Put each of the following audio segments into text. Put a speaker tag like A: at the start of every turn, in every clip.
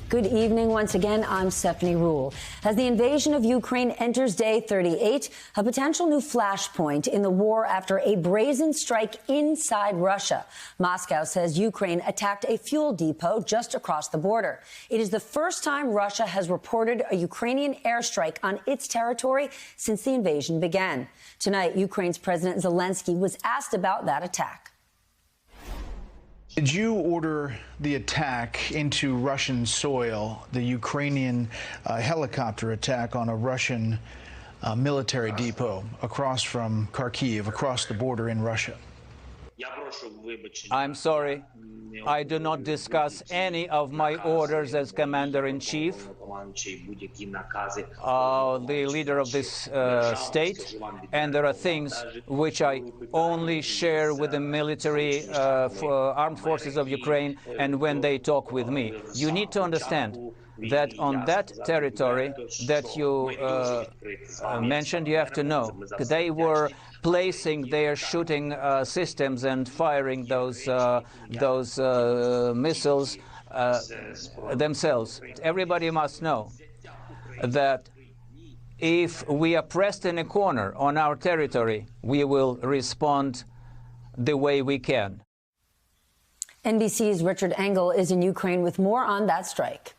A: Good evening once again. I'm Stephanie Rule. As the invasion of Ukraine enters day 38, a potential new flashpoint in the war after a brazen strike inside Russia. Moscow says Ukraine attacked a fuel depot just across the border. It is the first time Russia has reported a Ukrainian airstrike on its territory since the invasion began. Tonight, Ukraine's President Zelensky was asked about that attack.
B: Did you order the attack into Russian soil, the Ukrainian helicopter attack on a Russian military depot across from Kharkiv, across the border in Russia?
C: I'm sorry. I do not discuss any of my orders as Commander-in-Chief, the leader of this state, and there are things which I only share with the military armed forces of Ukraine and when they talk with me. You need to understand that on that territory that you mentioned, you have to know they were placing their shooting systems and firing those missiles themselves. Everybody must know that if we are pressed in a corner on our territory, we will respond the way we can.
A: NBC's Richard Engel is in Ukraine with more on that strike.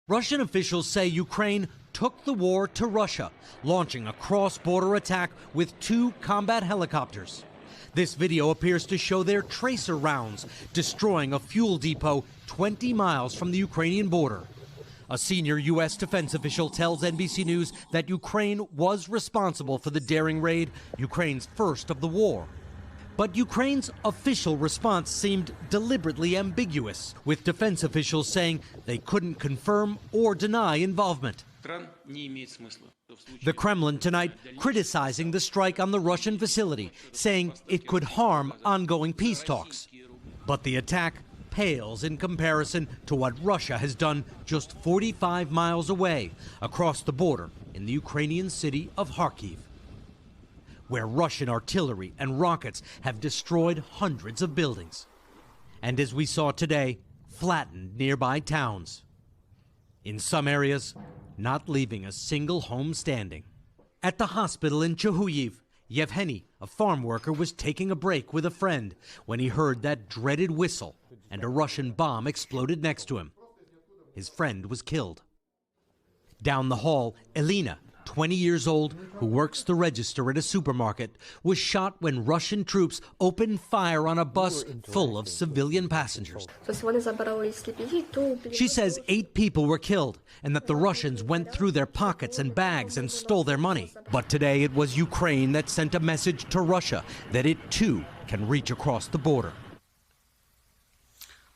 D: Russian officials say Ukraine took the war to Russia, launching a cross-border attack with 2 combat helicopters. This video appears to show their tracer rounds destroying a fuel depot 20 miles from the Ukrainian border. A senior U.S. defense official tells NBC News that Ukraine was responsible for the daring raid, Ukraine's first of the war. But Ukraine's official response seemed deliberately ambiguous, with defense officials saying they couldn't confirm or deny involvement. The Kremlin tonight criticizing the strike on the Russian facility, saying it could harm ongoing peace talks. But the attack pales in comparison to what Russia has done just 45 miles away, across the border in the Ukrainian city of Kharkiv, where Russian artillery and rockets have destroyed hundreds of buildings. And as we saw today, flattened nearby towns. In some areas, not leaving a single home standing. At the hospital in Chehuyiv, Yevgeny, a farm worker, was taking a break with a friend when he heard that dreaded whistle and a Russian bomb exploded next to him. His friend was killed. Down the hall, Elena, 20 years old, who works the register at a supermarket, was shot when Russian troops opened fire on a bus full of civilian passengers. She says 8 people were killed and that the Russians went through their pockets and bags and stole their money. But today it was Ukraine that sent a message to Russia that it too can reach across the border.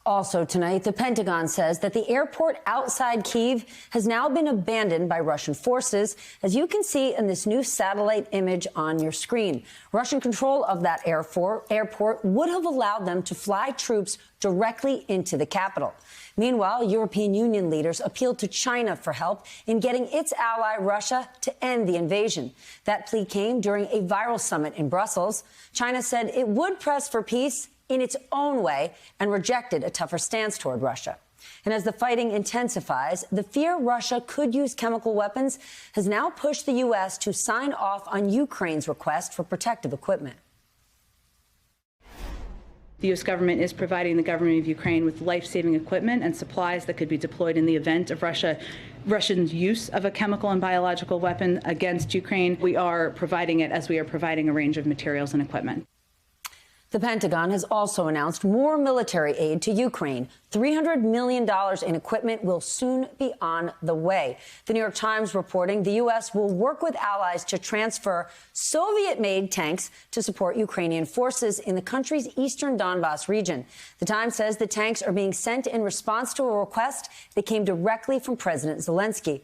A: Also tonight, the Pentagon says that the airport outside Kyiv has now been abandoned by Russian forces, as you can see in this new satellite image on your screen. Russian control of that airport would have allowed them to fly troops directly into the capital. Meanwhile, European Union leaders appealed to China for help in getting its ally Russia to end the invasion. That plea came during a viral summit in Brussels. China said it would press for peace in its own way and rejected a tougher stance toward Russia. And as the fighting intensifies, the fear Russia could use chemical weapons has now pushed the U.S. to sign off on Ukraine's request for protective equipment.
E: The U.S. government is providing the government of Ukraine with life-saving equipment and supplies that could be deployed in the event of Russia's use of a chemical and biological weapon against Ukraine. We are providing it as we are providing a range of materials and equipment.
A: The Pentagon has also announced more military aid to Ukraine. $300 million in equipment will soon be on the way. The New York Times reporting the U.S. will work with allies to transfer Soviet-made tanks to support Ukrainian forces in the country's eastern Donbas region. The Times says the tanks are being sent in response to a request that came directly from President Zelensky.